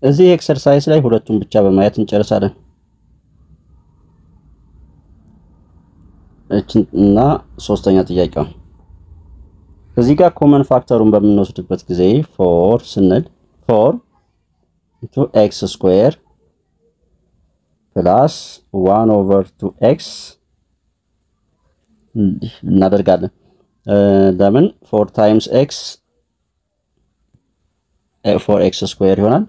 እዚህ ኤክሰርሳይዝ ላይ ሁለቱን ብቻ በማየት እንጨርሳለን። እና ሶስተኛ ጥያቄው እዚህ ጋር ኮመን ፋክተሩን በምንወስድበት ጊዜ 4 ስንል 4 into x square plus 1 over 2x እናደርጋለን። ለምን 4 times x 4x square ይሆናል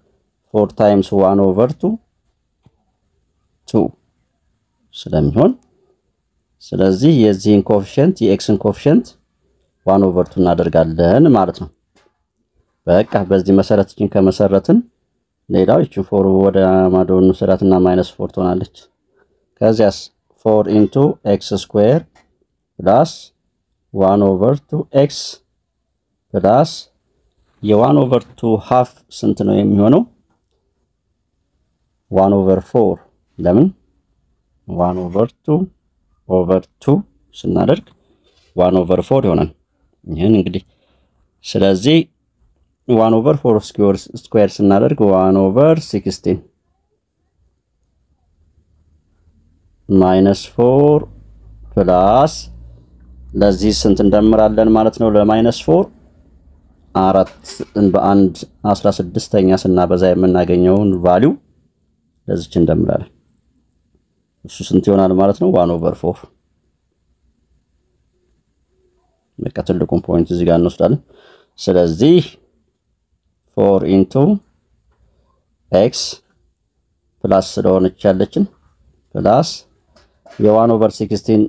4 times 1 over 2 ስለሚሆን ስለዚህ የዚህን ኮኤፊሺየንት የኤክስን ኮኤፊሺየንት 1 over 2 እናደርጋለን ማለት ነው። በቃ በዚህ መሰረት እቺን ከመሰረትን ሌላው እቺ 4 ወደ ማዶን ሰራትና -4 ትሆናለች። ከዚያስ 4 into x square plus 1 over 2x plus የ1 over 2 half ስንት ነው የሚሆነው? 1 over 4 ለምን 1 over 2 ስናደርግ 1 over 4 ይሆናል። ይሄን እንግዲህ ስለዚህ 1 over 4 ስኩዌር ስናደርግ 1 over 16 -4 ፕላስ ለዚህ ስንት እንደምራለን ማለት ነው ለ-4 4 በአንድ 16ኛ ስናበዛ የምናገኘውን ቫልዩ ለዚች እንደምራለን። እሱ ስንት ይሆናል ማለት ነው 1 over 4 በቃ ትልቁን ፖይንት እዚህ ጋር እንወስዳለን። ስለዚህ 4 into x ፕላስ ስለሆነች ያለችን ፕላስ የ1 over 16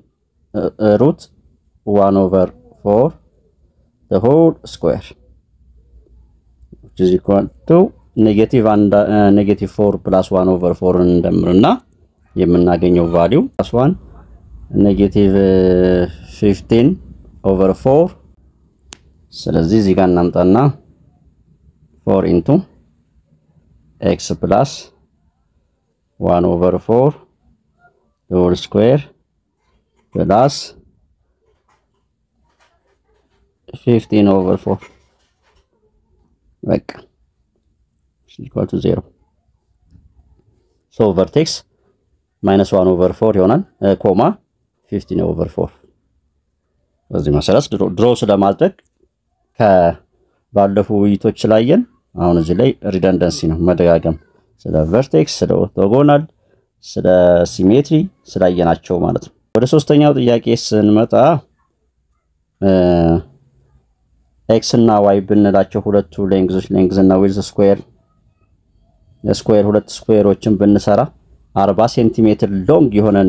root 1 over 4 the whole square which is equal to -4 plus 1 over 4 እንደምርና የምናገኘው ቫልዩ +1 -15 over 4 ስለዚህ እዚህ ጋር እናምጣና 4 into x plus 1 over 4 the whole square plus 15 over 4 በቃ equal to 0 so vertex -1 over 4 ይሆናል ኮማ 15 over 4 በዚህ መሰረት ድሮ ስለማድረግ ከባለፉ ውይይቶች ስላየን አሁን እዚህ ላይ ሪደንደንሲ ነው መደጋገም ስለ vertex ስለ orthogonal ስለ symmetry ስላየናቸው ማለት ነው። ወደ ሶስተኛው ጥያቄ ስንመጣ x እና y ብንላቸው ሁለቱ ሌንግዞች ሌንግዝ እና ዊድዝ ስኩዌር ሁለት ስኩዌሮችን ብንሰራ 40 ሴንቲሜትር ሎንግ የሆነን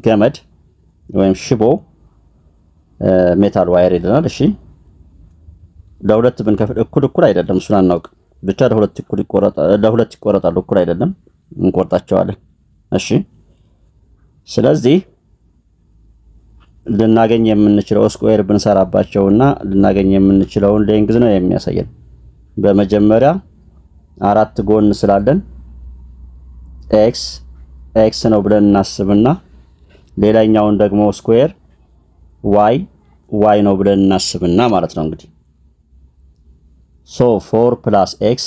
ገመድ ወይም ሽቦ ሜታል ዋየር ይደናል። እሺ ለሁለት ብንከፍል እኩል አይደለም እሱን አናውቅ ብቻ ለሁለት ይቆረጣሉ እኩል አይደለም እንቆርጣቸዋለን። እሺ ስለዚህ ልናገኝ የምንችለው ስኩዌር ብንሰራባቸውና ልናገኝ የምንችለውን ሌንግዝ ነው የሚያሳየን። በመጀመሪያ አራት ጎን ስላለን x ነው ብለን እናስብና ሌላኛውን ደግሞ ስኩዌር y ነው ብለን እናስብና ማለት ነው እንግዲህ so 4 plus x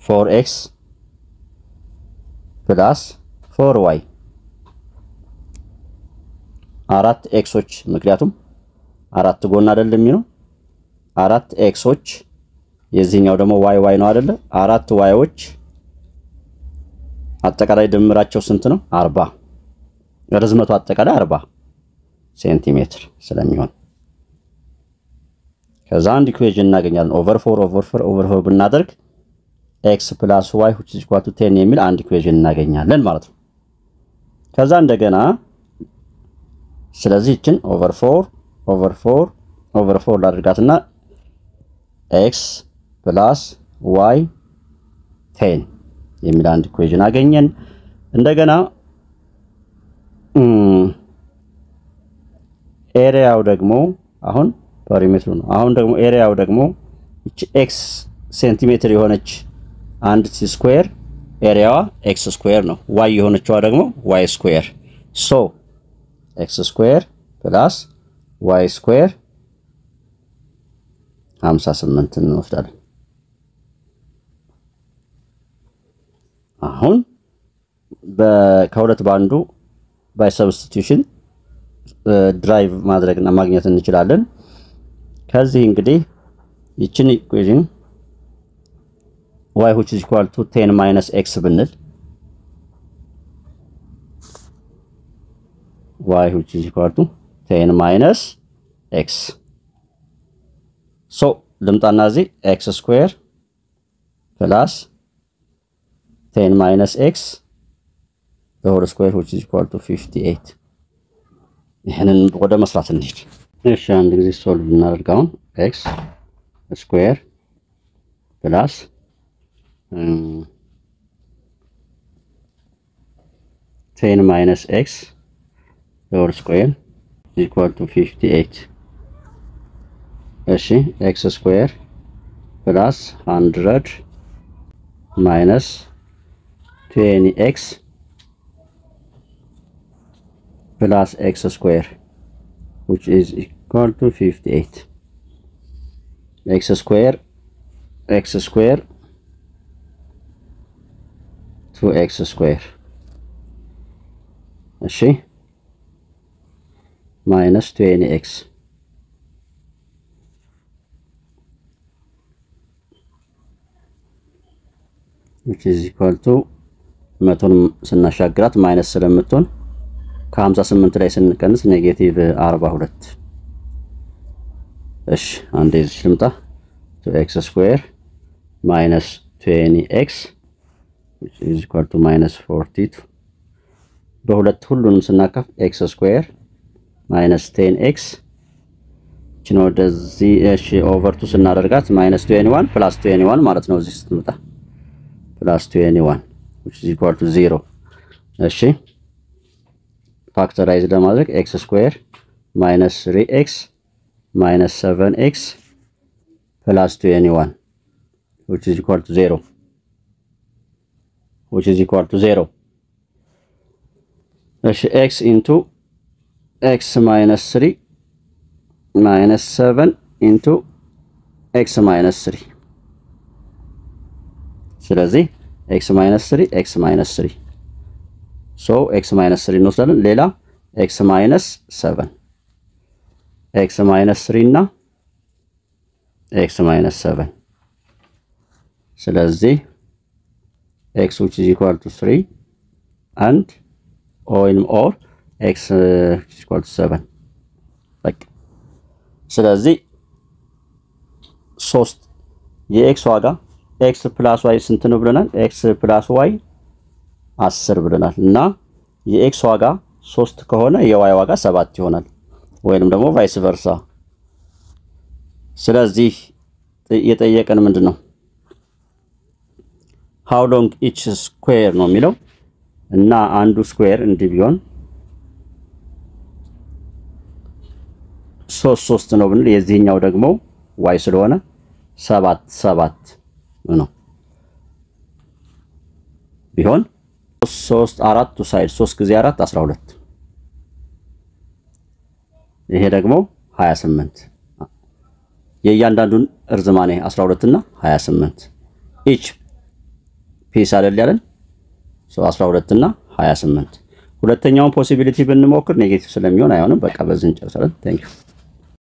4x plus 4y አራት ኤክሶች ምክንያቱም አራት ጎን አይደለም የሚለው አራት ኤክሶች የዚህኛው ደግሞ y ነው አይደለ አራት yዎች አጠቃላይ ድምራቸው ስንት ነው 40 ርዝመቱ አጠቃላይ 40 ሴንቲሜትር ስለሚሆን ከዛ አንድ ኢኩዌሽን እናገኛለን over 4 ብናደርግ x plus y which is equal to 10 የሚል አንድ ኢኩዌሽን እናገኛለን ማለት ነው። ከዛ እንደገና ስለዚህ እቺን over 4 ላድርጋትና x plus y 10 የሚል አንድ ኢኩዌሽን አገኘን። እንደገና ኤሪያው ደግሞ አሁን ፐሪሜትሩ ነው። አሁን ደግሞ ኤሪያው ደግሞ እቺ x ሴንቲሜትር የሆነች አንድ ስኩዌር ኤሪያዋ x ስኩዌር ነው። y የሆነችዋ ደግሞ y ስኩዌር so x ስኩዌር plus y ስኩዌር 58 እንወስዳለን። አሁን ከሁለት ባንዱ ባይ ሰብስቲቱሽን ድራይቭ ማድረግና ማግኘት እንችላለን። ከዚህ እንግዲህ ይችን ኢኩዌሽን y which is equal to 10 minus x ብንል y which is equal to 10 minus x so ልምጣና እዚህ x square plus 10 minus x the whole square which is equal to 58 ይሄንን ወደ መስራት እንሂድ። እሺ አንድ ጊዜ ሶልቭ እናደርጋው x square plus 10 minus x the whole square is equal to 58 እሺ x square plus 100 minus 20x plus x square which is equal to 58 x square 2x square እሺ minus 20x which is equal to መቶን ስናሻግራት ማይነስ ስለምትሆን ከ58 ላይ ስንቀንስ ኔጌቲቭ 42 እሺ አንዴ እዚህ ልምጣ 2x square minus 20x which is equal to minus 42 በሁለት ሁሉንም ስናካፍ x square minus 10x እቺ ነው ወደዚህ እሺ ኦቨር 2 ስናደርጋት minus 21 plus 21 ማለት ነው እዚህ ስትመጣ plus 21 which is equal to 0 እሺ factorize ለማድረግ x square minus 3x minus 7x plus 21 which is equal to 0 which is equal to 0 እሺ x into x minus 3 minus 7 into x minus 3 ስለዚህ x minus 3 x minus 3 so x minus 3 እንወስዳለን ሌላ x minus 7 x minus 3 እና x minus 7 ስለዚህ x which is equal to 3 and or x which is equal to 7 like ስለዚህ 3 የx ዋጋ x plus y ስንት ነው ብለናል x plus y 10 ብለናል እና የx ዋጋ 3 ከሆነ የy ዋጋ 7 ይሆናል ወይንም ደግሞ vice versa ስለዚህ የጠየቀን ምንድነው how long each square ነው የሚለው እና አንዱ ስኩዌር እንዲህ ቢሆን 3 ነው ብንል የዚህኛው ደግሞ y ስለሆነ 7 ነው ቢሆን 3 4 ሳይድ 3 ጊዜ 4 12 ይሄ ደግሞ 28 የእያንዳንዱን እርዝማኔ 12 እና 28 each ፒስ አይደል ያለን 12 እና 28 ሁለተኛውን ፖሲቢሊቲ ብንሞክር ኔጌቲቭ ስለሚሆን አይሆንም በቃ በዚህ እንጨርሳለን። ታንክ ዩ